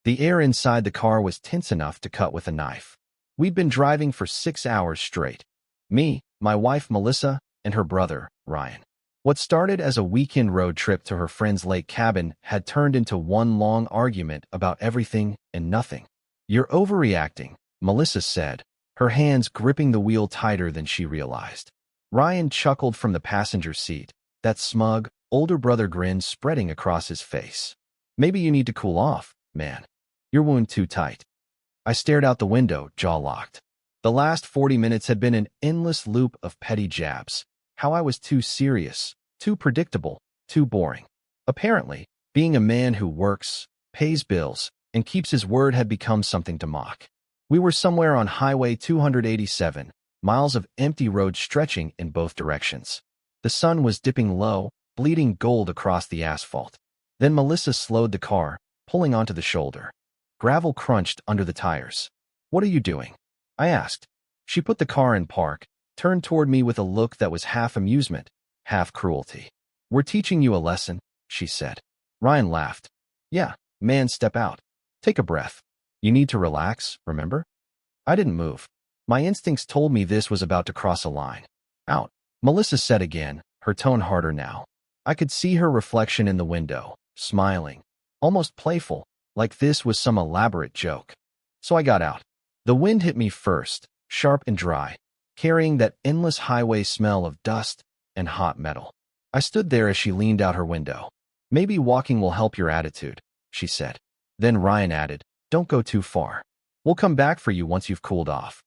The air inside the car was tense enough to cut with a knife. We'd been driving for 6 hours straight. Me, my wife Melissa, and her brother, Ryan. What started as a weekend road trip to her friend's lake cabin had turned into one long argument about everything and nothing. "You're overreacting," Melissa said, her hands gripping the wheel tighter than she realized. Ryan chuckled from the passenger seat, that smug, older brother grin spreading across his face. "Maybe you need to cool off, man. Your wound too tight." I stared out the window, jaw locked. The last 40 minutes had been an endless loop of petty jabs. How I was too serious, too predictable, too boring. Apparently, being a man who works, pays bills, and keeps his word had become something to mock. We were somewhere on Highway 287, miles of empty road stretching in both directions. The sun was dipping low, bleeding gold across the asphalt. Then Melissa slowed the car, pulling onto the shoulder. Gravel crunched under the tires. "What are you doing?" I asked. She put the car in park, turned toward me with a look that was half amusement, half cruelty. "We're teaching you a lesson," she said. Ryan laughed. "Yeah, man, step out. Take a breath. You need to relax, remember?" I didn't move. My instincts told me this was about to cross a line. "Out," Melissa said again, her tone harder now. I could see her reflection in the window, smiling, almost playful, like this was some elaborate joke. So I got out. The wind hit me first, sharp and dry, carrying that endless highway smell of dust and hot metal. I stood there as she leaned out her window. "Maybe walking will help your attitude," she said. Then Ryan added, "Don't go too far. We'll come back for you once you've cooled off."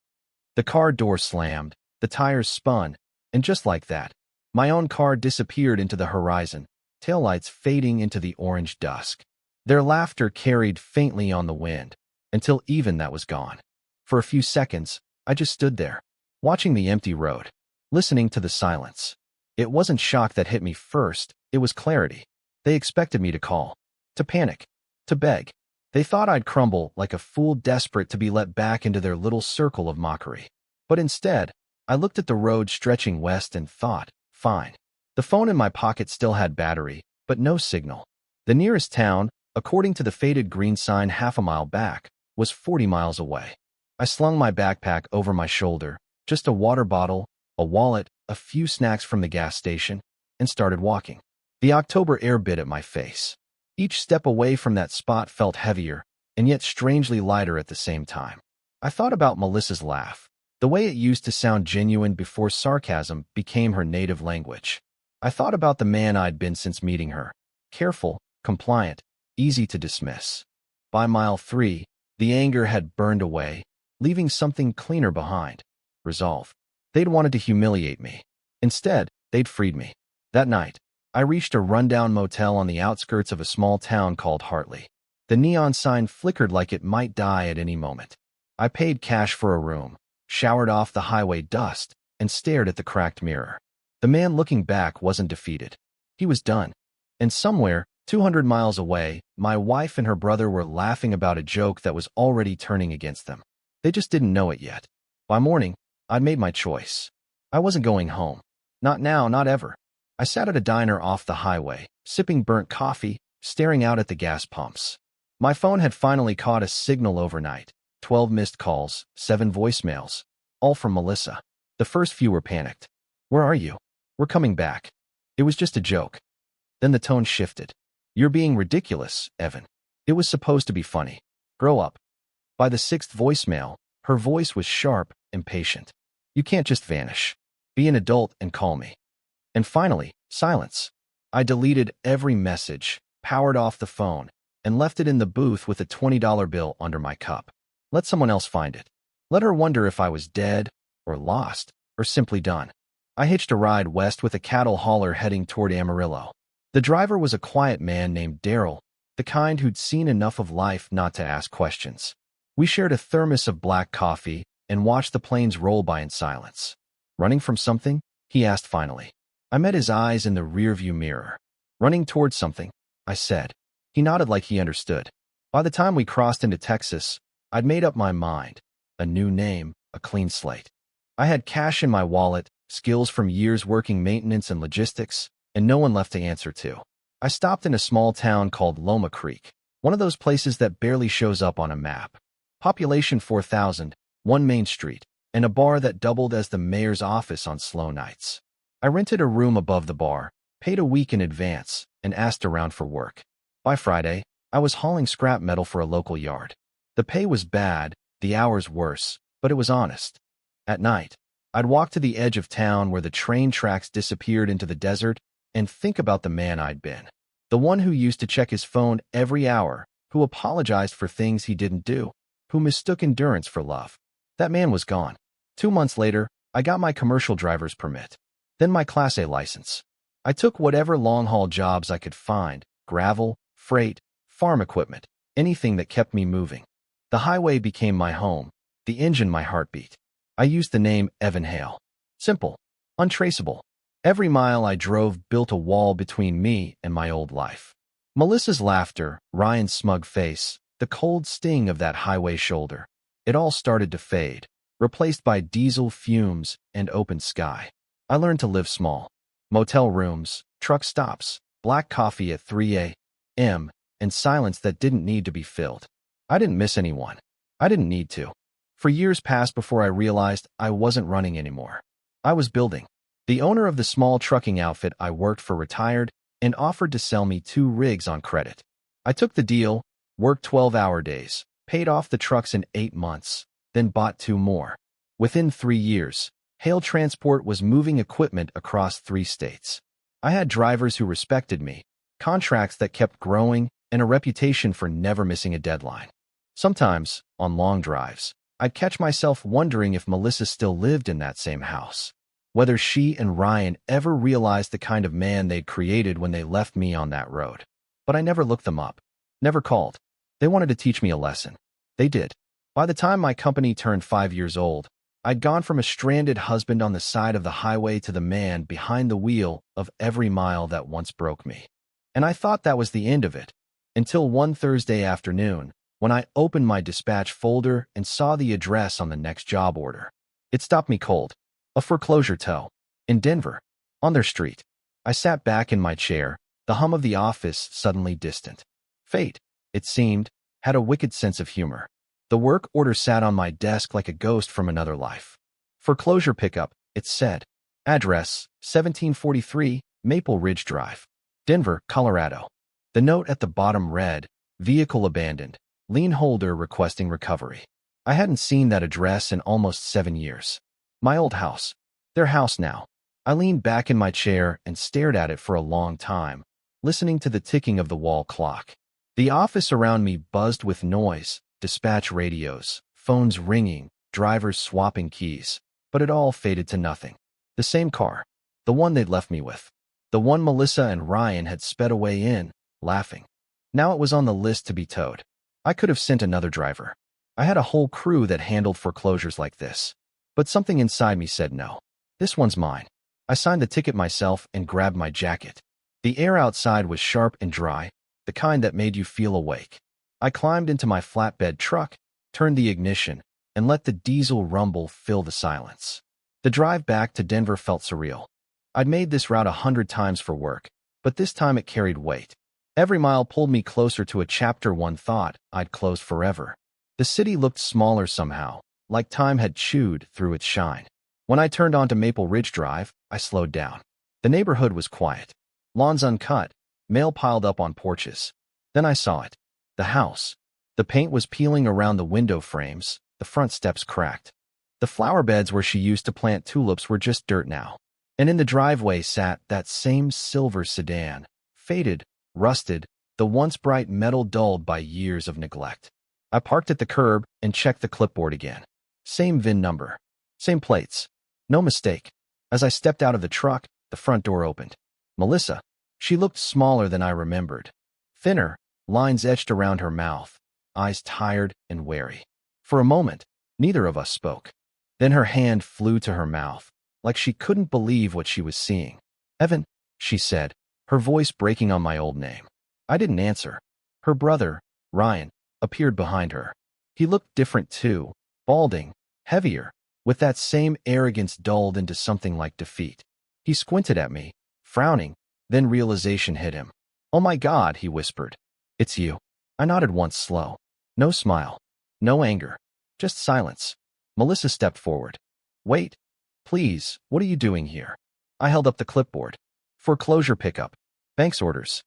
The car door slammed, the tires spun, and just like that, my own car disappeared into the horizon, taillights fading into the orange dusk. Their laughter carried faintly on the wind, until even that was gone. For a few seconds, I just stood there, watching the empty road, listening to the silence. It wasn't shock that hit me first, it was clarity. They expected me to call, to panic, to beg. They thought I'd crumble like a fool desperate to be let back into their little circle of mockery. But instead, I looked at the road stretching west and thought, fine. The phone in my pocket still had battery, but no signal. The nearest town, according to the faded green sign half a mile back, was 40 miles away. I slung my backpack over my shoulder, just a water bottle, a wallet, a few snacks from the gas station, and started walking. The October air bit at my face. Each step away from that spot felt heavier, and yet strangely lighter at the same time. I thought about Melissa's laugh, the way it used to sound genuine before sarcasm became her native language. I thought about the man I'd been since meeting her, careful, compliant, easy to dismiss. By mile 3, the anger had burned away, leaving something cleaner behind. Resolve. They'd wanted to humiliate me. Instead, they'd freed me. That night, I reached a rundown motel on the outskirts of a small town called Hartley. The neon sign flickered like it might die at any moment. I paid cash for a room, showered off the highway dust, and stared at the cracked mirror. The man looking back wasn't defeated. He was done. And somewhere, 200 miles away, my wife and her brother were laughing about a joke that was already turning against them. They just didn't know it yet. By morning, I'd made my choice. I wasn't going home. Not now, not ever. I sat at a diner off the highway, sipping burnt coffee, staring out at the gas pumps. My phone had finally caught a signal overnight. 12 missed calls, 7 voicemails, all from Melissa. The first few were panicked. "Where are you?" "We're coming back." "It was just a joke." Then the tone shifted. "You're being ridiculous, Evan. It was supposed to be funny. Grow up." By the 6th voicemail, her voice was sharp, impatient. "You can't just vanish. Be an adult and call me." And finally, silence. I deleted every message, powered off the phone, and left it in the booth with a $20 bill under my cup. Let someone else find it. Let her wonder if I was dead, or lost, or simply done. I hitched a ride west with a cattle hauler heading toward Amarillo. The driver was a quiet man named Daryl, the kind who'd seen enough of life not to ask questions. We shared a thermos of black coffee and watched the planes roll by in silence. "Running from something?" he asked finally. I met his eyes in the rearview mirror. "Running towards something," I said. He nodded like he understood. By the time we crossed into Texas, I'd made up my mind. A new name, a clean slate. I had cash in my wallet, skills from years working maintenance and logistics, and no one left to answer to. I stopped in a small town called Loma Creek, One of those places that barely shows up on a map. Population 4,000, one main street, and a bar that doubled as the mayor's office on slow nights. I rented a room above the bar, paid a week in advance, and asked around for work. By Friday, I was hauling scrap metal for a local yard. The pay was bad, the hours worse, but it was honest. At night, I'd walk to the edge of town where the train tracks disappeared into the desert and think about the man I'd been. The one who used to check his phone every hour, who apologized for things he didn't do, who mistook endurance for love. That man was gone. 2 months later, I got my commercial driver's permit. Then my Class A license. I took whatever long-haul jobs I could find, gravel, freight, farm equipment, anything that kept me moving. The highway became my home, the engine my heartbeat. I used the name Evan Hale. Simple, untraceable. Every mile I drove built a wall between me and my old life. Melissa's laughter, Ryan's smug face, the cold sting of that highway shoulder. It all started to fade, replaced by diesel fumes and open sky. I learned to live small. Motel rooms, truck stops, black coffee at 3 a.m., and silence that didn't need to be filled. I didn't miss anyone. I didn't need to. For years passed before I realized I wasn't running anymore. I was building. The owner of the small trucking outfit I worked for retired and offered to sell me 2 rigs on credit. I took the deal, worked 12-hour days, paid off the trucks in 8 months, then bought 2 more. Within 3 years, Hale Transport was moving equipment across 3 states. I had drivers who respected me, contracts that kept growing, and a reputation for never missing a deadline. Sometimes, on long drives, I'd catch myself wondering if Melissa still lived in that same house. Whether she and Ryan ever realized the kind of man they'd created when they left me on that road. But I never looked them up, never called. They wanted to teach me a lesson. They did. By the time my company turned 5 years old, I'd gone from a stranded husband on the side of the highway to the man behind the wheel of every mile that once broke me. And I thought that was the end of it, until one Thursday afternoon, when I opened my dispatch folder and saw the address on the next job order. It stopped me cold. A foreclosure tow. In Denver. On their street. I sat back in my chair, the hum of the office suddenly distant. Fate, it seemed, had a wicked sense of humor. The work order sat on my desk like a ghost from another life. Foreclosure pickup, it said. Address, 1743 Maple Ridge Drive. Denver, Colorado. The note at the bottom read, vehicle abandoned, lien holder requesting recovery. I hadn't seen that address in almost 7 years. My old house. Their house now. I leaned back in my chair and stared at it for a long time, listening to the ticking of the wall clock. The office around me buzzed with noise, dispatch radios, phones ringing, drivers swapping keys, but it all faded to nothing. The same car. The one they'd left me with. The one Melissa and Ryan had sped away in, laughing. Now it was on the list to be towed. I could have sent another driver. I had a whole crew that handled foreclosures like this. But something inside me said no. This one's mine. I signed the ticket myself and grabbed my jacket. The air outside was sharp and dry, the kind that made you feel awake. I climbed into my flatbed truck, turned the ignition, and let the diesel rumble fill the silence. The drive back to Denver felt surreal. I'd made this route 100 times for work, but this time it carried weight. Every mile pulled me closer to a chapter one thought I'd close forever. The city looked smaller somehow, like time had chewed through its shine. When I turned onto Maple Ridge Drive, I slowed down. The neighborhood was quiet. Lawns uncut, mail piled up on porches. Then I saw it. The house. The paint was peeling around the window frames, the front steps cracked. The flower beds where she used to plant tulips were just dirt now. And in the driveway sat that same silver sedan, faded, rusted, the once bright metal dulled by years of neglect. I parked at the curb and checked the clipboard again. Same VIN number. Same plates. No mistake. As I stepped out of the truck, the front door opened. Melissa. She looked smaller than I remembered. Thinner, lines etched around her mouth, eyes tired and wary. For a moment, neither of us spoke. Then her hand flew to her mouth, like she couldn't believe what she was seeing. Evan, she said, her voice breaking on my old name. I didn't answer. Her brother, Ryan, appeared behind her. He looked different too, balding, heavier, with that same arrogance dulled into something like defeat. He squinted at me, frowning, then realization hit him. Oh my God, he whispered. It's you. I nodded once slow. No smile. No anger. Just silence. Melissa stepped forward. Wait. Please, what are you doing here? I held up the clipboard. Foreclosure pickup. Bank's orders.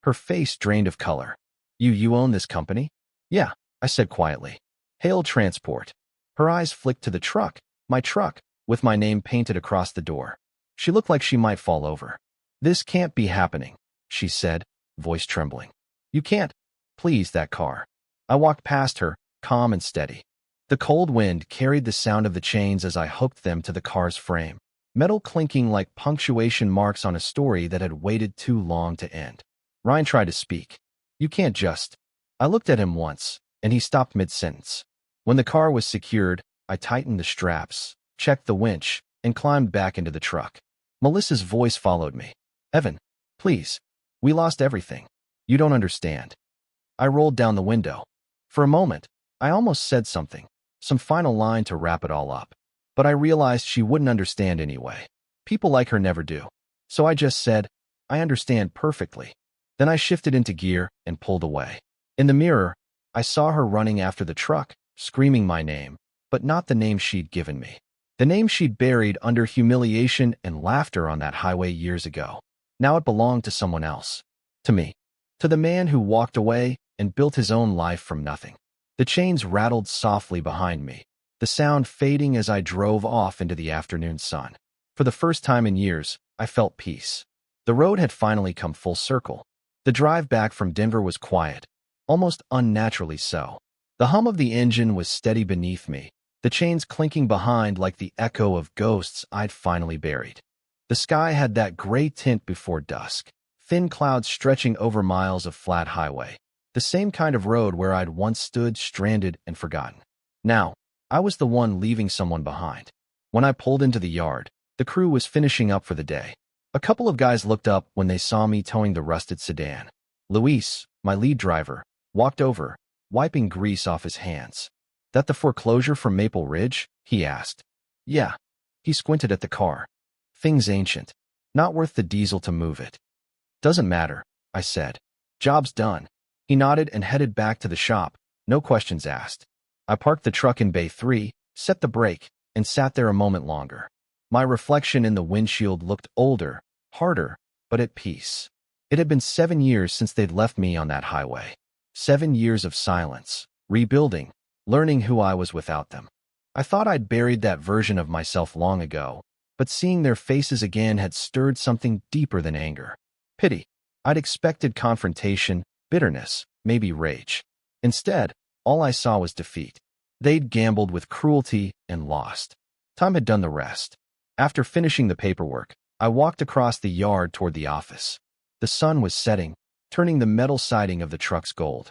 Her face drained of color. You own this company? Yeah, I said quietly. Hail Transport. Her eyes flicked to the truck, my truck, with my name painted across the door. She looked like she might fall over. This can't be happening, she said, voice trembling. You can't. Please, that car. I walked past her, calm and steady. The cold wind carried the sound of the chains as I hooked them to the car's frame, metal clinking like punctuation marks on a story that had waited too long to end. Ryan tried to speak. You can't just. I looked at him once, and he stopped mid-sentence. When the car was secured, I tightened the straps, checked the winch, and climbed back into the truck. Melissa's voice followed me. Evan, please. We lost everything. You don't understand. I rolled down the window. For a moment, I almost said something, some final line to wrap it all up. But I realized she wouldn't understand anyway. People like her never do. So I just said, I understand perfectly. Then I shifted into gear and pulled away. In the mirror, I saw her running after the truck, screaming my name, but not the name she'd given me. The name she'd buried under humiliation and laughter on that highway years ago. Now it belonged to someone else. To me. To the man who walked away and built his own life from nothing. The chains rattled softly behind me, the sound fading as I drove off into the afternoon sun. For the first time in years, I felt peace. The road had finally come full circle. The drive back from Denver was quiet, almost unnaturally so. The hum of the engine was steady beneath me, the chains clinking behind like the echo of ghosts I'd finally buried. The sky had that gray tint before dusk, thin clouds stretching over miles of flat highway, the same kind of road where I'd once stood stranded and forgotten. Now, I was the one leaving someone behind. When I pulled into the yard, the crew was finishing up for the day. A couple of guys looked up when they saw me towing the rusted sedan. Luis, my lead driver, walked over, wiping grease off his hands. That the foreclosure from Maple Ridge? He asked. Yeah. He squinted at the car. Thing's ancient. Not worth the diesel to move it. Doesn't matter, I said. Job's done. He nodded and headed back to the shop, no questions asked. I parked the truck in Bay 3, set the brake, and sat there a moment longer. My reflection in the windshield looked older, harder, but at peace. It had been 7 years since they'd left me on that highway. 7 years of silence, rebuilding, learning who I was without them. I thought I'd buried that version of myself long ago, but seeing their faces again had stirred something deeper than anger. Pity. I'd expected confrontation, bitterness, maybe rage. Instead, all I saw was defeat. They'd gambled with cruelty and lost. Time had done the rest. After finishing the paperwork, I walked across the yard toward the office. The sun was setting, turning the metal siding of the trucks gold.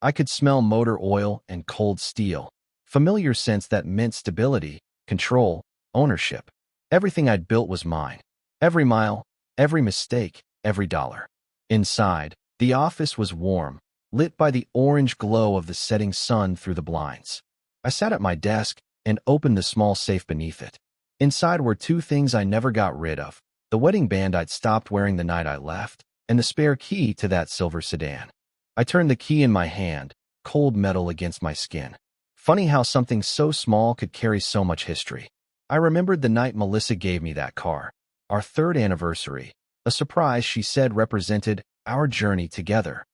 I could smell motor oil and cold steel, familiar scents that meant stability, control, ownership. Everything I'd built was mine. Every mile, every mistake, every dollar. Inside, the office was warm, lit by the orange glow of the setting sun through the blinds. I sat at my desk and opened the small safe beneath it. Inside were two things I never got rid of: the wedding band I'd stopped wearing the night I left, and the spare key to that silver sedan. I turned the key in my hand, cold metal against my skin. Funny how something so small could carry so much history. I remembered the night Melissa gave me that car, our 3rd anniversary, a surprise she said represented our journey together.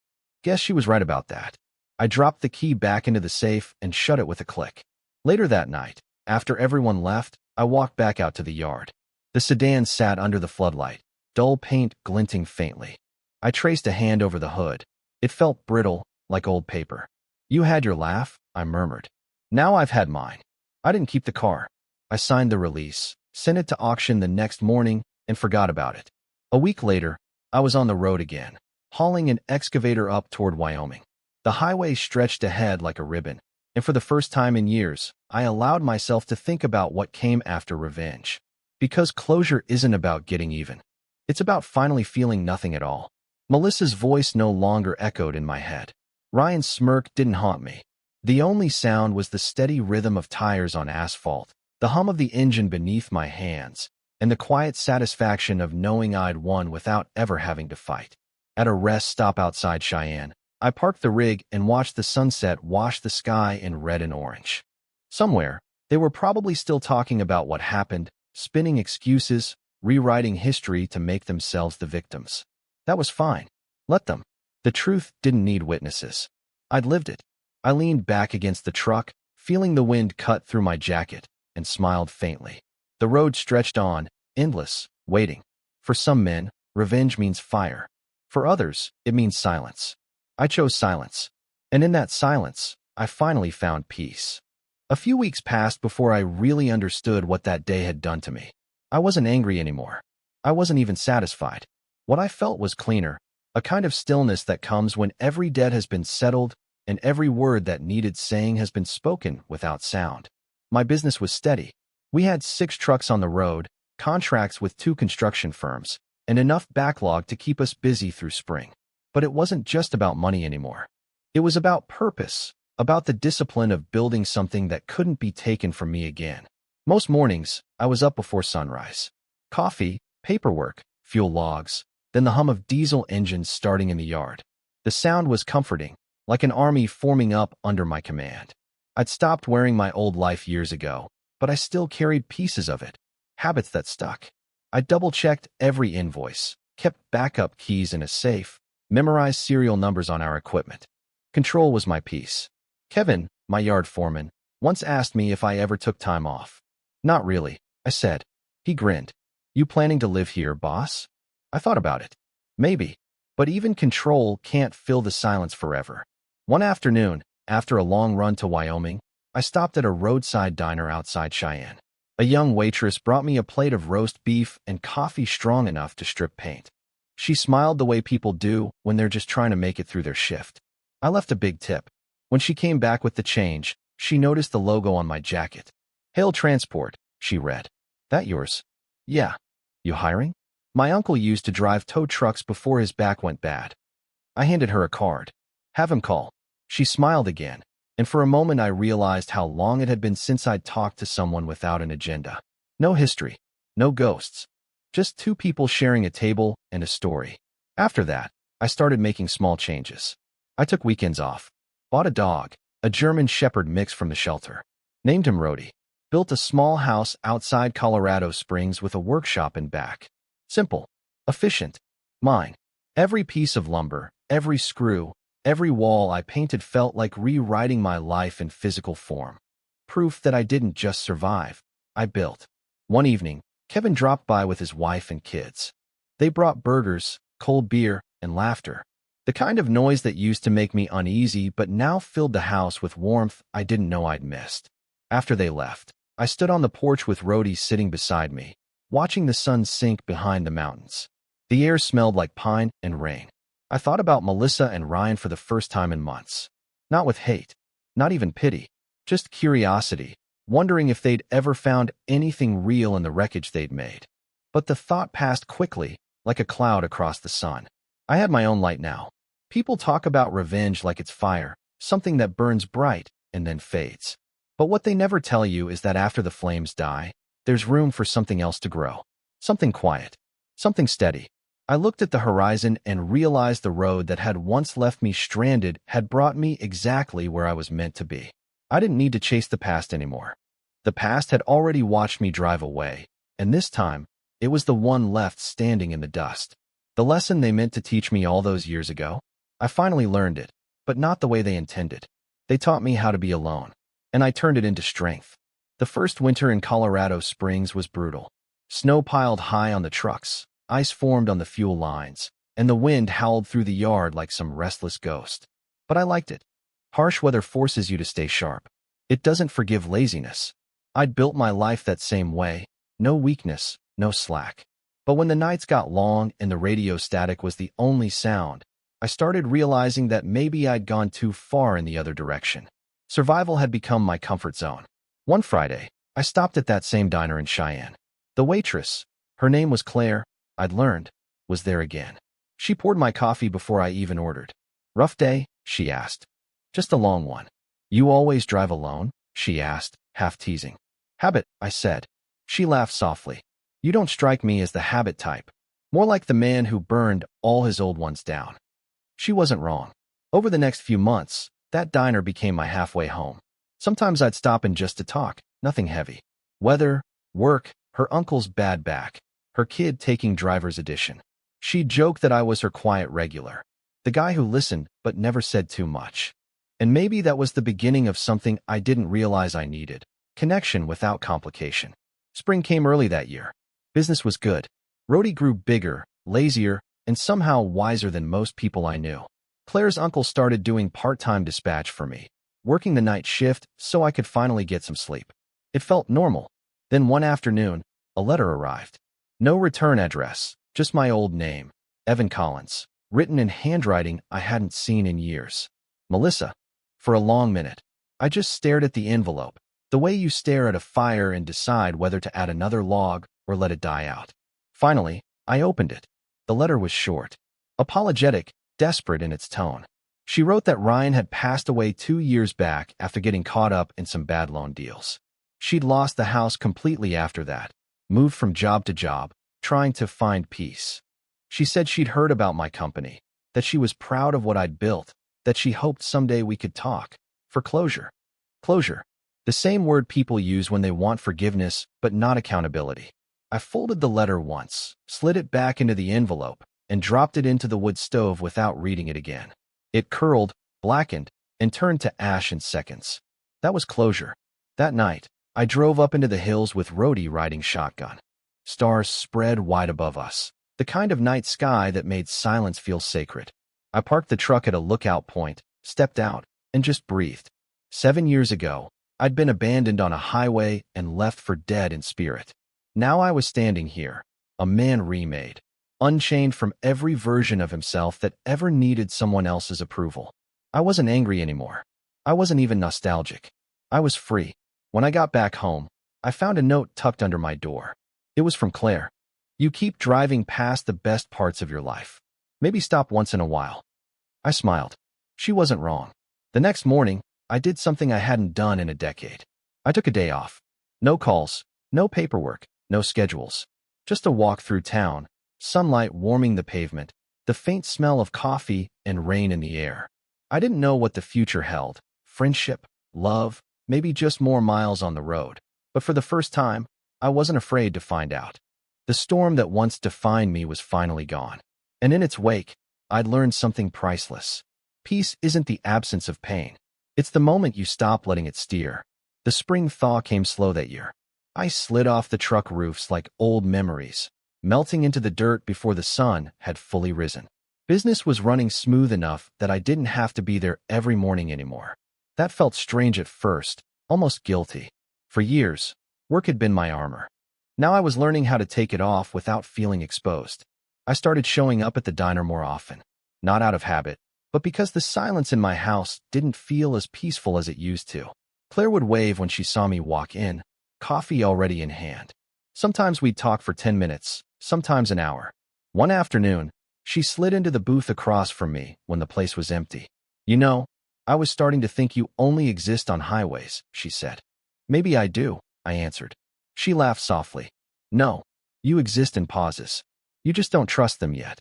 Guess she was right about that. I dropped the key back into the safe and shut it with a click. Later that night, after everyone left, I walked back out to the yard. The sedan sat under the floodlight, dull paint glinting faintly. I traced a hand over the hood. It felt brittle, like old paper. You had your laugh, I murmured. Now I've had mine. I didn't keep the car. I signed the release, sent it to auction the next morning, and forgot about it. A week later, I was on the road again, hauling an excavator up toward Wyoming. The highway stretched ahead like a ribbon, and for the first time in years, I allowed myself to think about what came after revenge. Because closure isn't about getting even. It's about finally feeling nothing at all. Melissa's voice no longer echoed in my head. Ryan's smirk didn't haunt me. The only sound was the steady rhythm of tires on asphalt, the hum of the engine beneath my hands, and the quiet satisfaction of knowing I'd won without ever having to fight. At a rest stop outside Cheyenne, I parked the rig and watched the sunset wash the sky in red and orange. Somewhere, they were probably still talking about what happened, spinning excuses, rewriting history to make themselves the victims. That was fine. Let them. The truth didn't need witnesses. I'd lived it. I leaned back against the truck, feeling the wind cut through my jacket, and smiled faintly. The road stretched on, endless, waiting. For some men, revenge means fire. For others, it means silence. I chose silence. And in that silence, I finally found peace. A few weeks passed before I really understood what that day had done to me. I wasn't angry anymore. I wasn't even satisfied. What I felt was cleaner, a kind of stillness that comes when every debt has been settled and every word that needed saying has been spoken without sound. My business was steady. We had 6 trucks on the road, contracts with 2 construction firms, and enough backlog to keep us busy through spring. But it wasn't just about money anymore. It was about purpose, about the discipline of building something that couldn't be taken from me again. Most mornings, I was up before sunrise. Coffee, paperwork, fuel logs, then the hum of diesel engines starting in the yard. The sound was comforting, like an army forming up under my command. I'd stopped wearing my old life years ago, but I still carried pieces of it, habits that stuck. I double-checked every invoice, kept backup keys in a safe, memorized serial numbers on our equipment. Control was my peace. Kevin, my yard foreman, once asked me if I ever took time off. Not really, I said. He grinned. You planning to live here, boss? I thought about it. Maybe. But even control can't fill the silence forever. One afternoon, after a long run to Wyoming, I stopped at a roadside diner outside Cheyenne. A young waitress brought me a plate of roast beef and coffee strong enough to strip paint. She smiled the way people do when they're just trying to make it through their shift. I left a big tip. When she came back with the change, she noticed the logo on my jacket. Hail Transport, she read. That yours? Yeah. You hiring? My uncle used to drive tow trucks before his back went bad. I handed her a card. Have him call. She smiled again, and for a moment I realized how long it had been since I'd talked to someone without an agenda. No history. No ghosts. Just 2 people sharing a table and a story. After that, I started making small changes. I took weekends off. Bought a dog, a German Shepherd mix from the shelter. Named him Rhodey. Built a small house outside Colorado Springs with a workshop in back. Simple. Efficient. Mine. Every piece of lumber, every screw, every wall I painted felt like rewriting my life in physical form. Proof that I didn't just survive. I built. One evening, Kevin dropped by with his wife and kids. They brought burgers, cold beer, and laughter. The kind of noise that used to make me uneasy but now filled the house with warmth I didn't know I'd missed. After they left, I stood on the porch with Rhodey sitting beside me, watching the sun sink behind the mountains. The air smelled like pine and rain. I thought about Melissa and Ryan for the first time in months. Not with hate, not even pity, just curiosity, wondering if they'd ever found anything real in the wreckage they'd made. But the thought passed quickly, like a cloud across the sun. I had my own light now. People talk about revenge like it's fire, something that burns bright and then fades. But what they never tell you is that after the flames die, there's room for something else to grow. Something quiet. Something steady. I looked at the horizon and realized the road that had once left me stranded had brought me exactly where I was meant to be. I didn't need to chase the past anymore. The past had already watched me drive away, and this time, it was the one left standing in the dust. The lesson they meant to teach me all those years ago? I finally learned it, but not the way they intended. They taught me how to be alone, and I turned it into strength. The first winter in Colorado Springs was brutal. Snow piled high on the trucks, ice formed on the fuel lines, and the wind howled through the yard like some restless ghost. But I liked it. Harsh weather forces you to stay sharp. It doesn't forgive laziness. I'd built my life that same way. No weakness, no slack. But when the nights got long and the radio static was the only sound, I started realizing that maybe I'd gone too far in the other direction. Survival had become my comfort zone. One Friday, I stopped at that same diner in Cheyenne. The waitress, her name was Claire, I'd learned, was there again. She poured my coffee before I even ordered. Rough day? She asked. Just a long one. You always drive alone? She asked, half teasing. Habit, I said. She laughed softly. You don't strike me as the habit type. More like the man who burned all his old ones down. She wasn't wrong. Over the next few months, that diner became my halfway home. Sometimes I'd stop in just to talk, nothing heavy. Weather, work, her uncle's bad back, her kid taking driver's edition. She'd joke that I was her quiet regular, the guy who listened but never said too much. And maybe that was the beginning of something I didn't realize I needed: connection without complication. Spring came early that year. Business was good. Rhodey grew bigger, lazier, and somehow wiser than most people I knew. Claire's uncle started doing part-time dispatch for me, working the night shift so I could finally get some sleep. It felt normal. Then one afternoon, a letter arrived. No return address, just my old name, Evan Collins, written in handwriting I hadn't seen in years. Melissa. For a long minute, I just stared at the envelope, the way you stare at a fire and decide whether to add another log or let it die out. Finally, I opened it. The letter was short, apologetic, desperate in its tone. She wrote that Ryan had passed away 2 years back after getting caught up in some bad loan deals. She'd lost the house completely after that, moved from job to job, trying to find peace. She said she'd heard about my company, that she was proud of what I'd built, that she hoped someday we could talk. For closure. Closure. The same word people use when they want forgiveness, but not accountability. I folded the letter once, slid it back into the envelope, and dropped it into the wood stove without reading it again. It curled, blackened, and turned to ash in seconds. That was closure. That night, I drove up into the hills with Rhodey riding shotgun. Stars spread wide above us, the kind of night sky that made silence feel sacred. I parked the truck at a lookout point, stepped out, and just breathed. 7 years ago, I'd been abandoned on a highway and left for dead in spirit. Now I was standing here, a man remade, unchained from every version of himself that ever needed someone else's approval. I wasn't angry anymore. I wasn't even nostalgic. I was free. When I got back home, I found a note tucked under my door. It was from Claire. You keep driving past the best parts of your life. Maybe stop once in a while. I smiled. She wasn't wrong. The next morning, I did something I hadn't done in a decade. I took a day off. No calls, no paperwork, no schedules. Just a walk through town, sunlight warming the pavement, the faint smell of coffee and rain in the air. I didn't know what the future held: friendship, love, maybe just more miles on the road. But for the first time, I wasn't afraid to find out. The storm that once defined me was finally gone. And in its wake, I'd learned something priceless. Peace isn't the absence of pain. It's the moment you stop letting it steer. The spring thaw came slow that year. Ice slid off the truck roofs like old memories, melting into the dirt before the sun had fully risen. Business was running smooth enough that I didn't have to be there every morning anymore. That felt strange at first, almost guilty. For years, work had been my armor. Now I was learning how to take it off without feeling exposed. I started showing up at the diner more often, not out of habit, but because the silence in my house didn't feel as peaceful as it used to. Claire would wave when she saw me walk in, coffee already in hand. Sometimes we'd talk for 10 minutes, sometimes an hour. One afternoon, she slid into the booth across from me when the place was empty. You know, I was starting to think you only exist on highways, she said. Maybe I do, I answered. She laughed softly. No, you exist in pauses. You just don't trust them yet.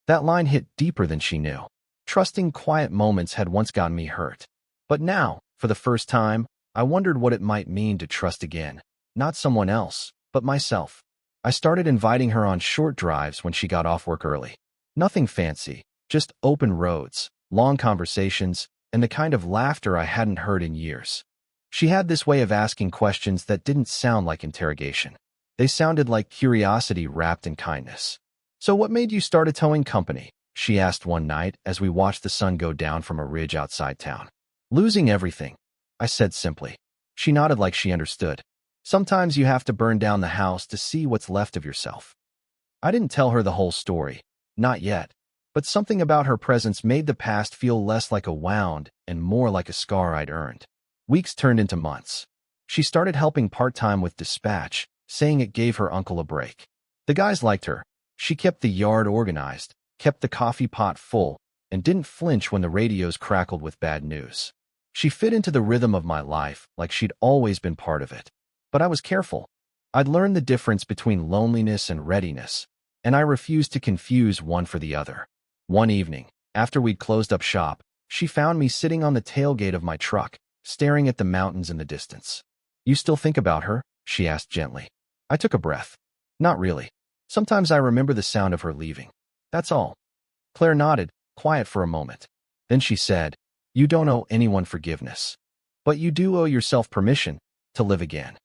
That line hit deeper than she knew. Trusting quiet moments had once gotten me hurt. But now, for the first time, I wondered what it might mean to trust again. Not someone else, but myself. I started inviting her on short drives when she got off work early. Nothing fancy, just open roads, long conversations, and the kind of laughter I hadn't heard in years. She had this way of asking questions that didn't sound like interrogation. They sounded like curiosity wrapped in kindness. So what made you start a towing company? She asked one night as we watched the sun go down from a ridge outside town. Losing everything, I said simply. She nodded like she understood. Sometimes you have to burn down the house to see what's left of yourself. I didn't tell her the whole story, not yet, but something about her presence made the past feel less like a wound and more like a scar I'd earned. Weeks turned into months. She started helping part-time with dispatch, saying it gave her uncle a break. The guys liked her. She kept the yard organized, kept the coffee pot full, and didn't flinch when the radios crackled with bad news. She fit into the rhythm of my life like she'd always been part of it. But I was careful. I'd learned the difference between loneliness and readiness, and I refused to confuse one for the other. One evening, after we'd closed up shop, She found me sitting on the tailgate of my truck, staring at the mountains in the distance. "You still think about her?" she asked gently. I took a breath. "Not really. Sometimes I remember the sound of her leaving. That's all." Claire nodded, quiet for a moment. Then she said, "You don't owe anyone forgiveness. But you do owe yourself permission to live again."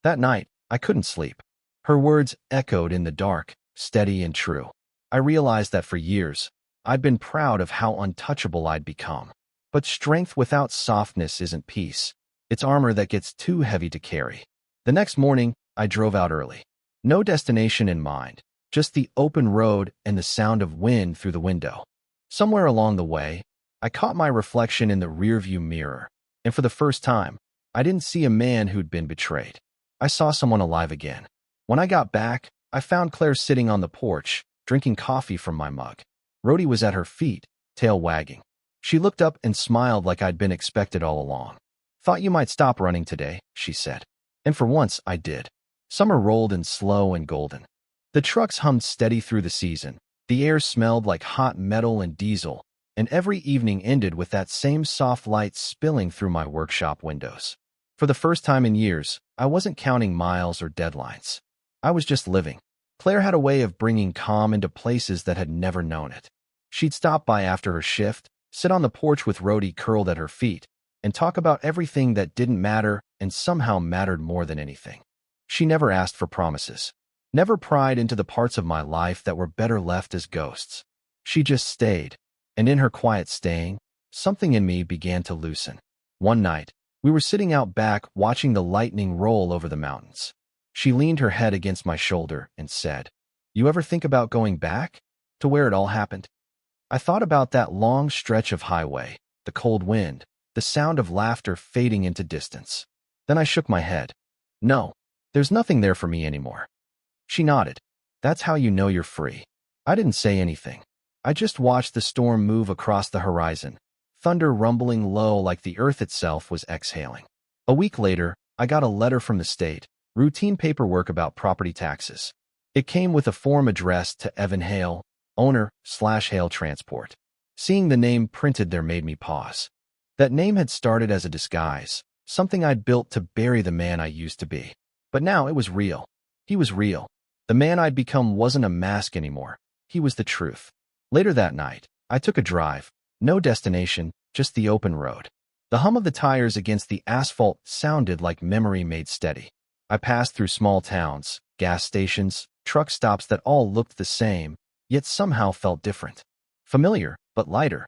That night, I couldn't sleep. Her words echoed in the dark, steady and true. I realized that for years, I'd been proud of how untouchable I'd become. But strength without softness isn't peace. It's armor that gets too heavy to carry. The next morning, I drove out early. No destination in mind, just the open road and the sound of wind through the window. Somewhere along the way, I caught my reflection in the rearview mirror, and for the first time, I didn't see a man who'd been betrayed. I saw someone alive again. When I got back, I found Claire sitting on the porch, drinking coffee from my mug. Rhodey was at her feet, tail wagging. She looked up and smiled like I'd been expected all along. "Thought you might stop running today," she said. And for once, I did. Summer rolled in slow and golden. The trucks hummed steady through the season. The air smelled like hot metal and diesel, and every evening ended with that same soft light spilling through my workshop windows. For the first time in years, I wasn't counting miles or deadlines. I was just living. Claire had a way of bringing calm into places that had never known it. She'd stop by after her shift, sit on the porch with Rhodey curled at her feet, and talk about everything that didn't matter and somehow mattered more than anything. She never asked for promises, never pried into the parts of my life that were better left as ghosts. She just stayed, and in her quiet staying, something in me began to loosen. One night, we were sitting out back watching the lightning roll over the mountains. She leaned her head against my shoulder and said, "You ever think about going back to where it all happened?" I thought about that long stretch of highway, the cold wind, the sound of laughter fading into distance. Then I shook my head. "No, there's nothing there for me anymore." She nodded. "That's how you know you're free." I didn't say anything. I just watched the storm move across the horizon, thunder rumbling low like the earth itself was exhaling. A week later, I got a letter from the state, routine paperwork about property taxes. It came with a form addressed to Evan Hale, owner/Hale Transport. Seeing the name printed there made me pause. That name had started as a disguise, something I'd built to bury the man I used to be. But now it was real. He was real. The man I'd become wasn't a mask anymore. He was the truth. Later that night, I took a drive. No destination, just the open road. The hum of the tires against the asphalt sounded like memory made steady. I passed through small towns, gas stations, truck stops that all looked the same, yet somehow felt different. Familiar, but lighter.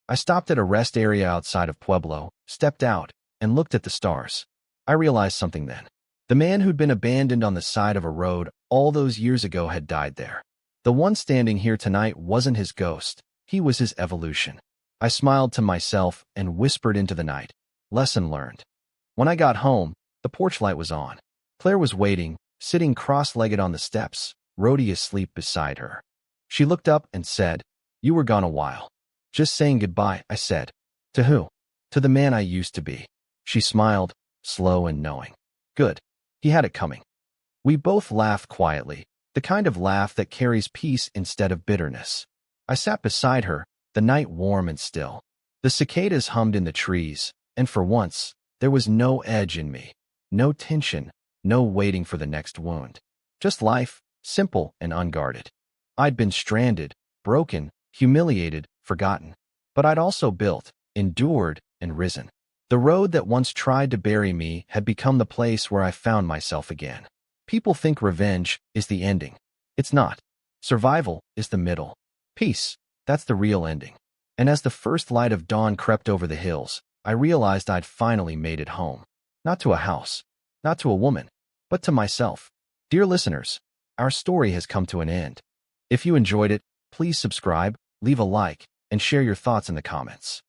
I stopped at a rest area outside of Pueblo, stepped out, and looked at the stars. I realized something then. The man who'd been abandoned on the side of a road all those years ago had died there. The one standing here tonight wasn't his ghost. He was his evolution. I smiled to myself and whispered into the night. Lesson learned. When I got home, the porch light was on. Claire was waiting, sitting cross-legged on the steps, Rhodey asleep beside her. She looked up and said, "You were gone a while." "Just saying goodbye," I said. "To who?" "To the man I used to be." She smiled, slow and knowing. Good. He had it coming. We both laughed quietly, the kind of laugh that carries peace instead of bitterness. I sat beside her, the night warm and still. The cicadas hummed in the trees, and for once, there was no edge in me, no tension, no waiting for the next wound. Just life, simple and unguarded. I'd been stranded, broken, humiliated, forgotten. But I'd also built, endured, and risen. The road that once tried to bury me had become the place where I found myself again. People think revenge is the ending. It's not. Survival is the middle. Peace, that's the real ending. And as the first light of dawn crept over the hills, I realized I'd finally made it home. Not to a house, not to a woman, but to myself. Dear listeners, our story has come to an end. If you enjoyed it, please subscribe, leave a like, and share your thoughts in the comments.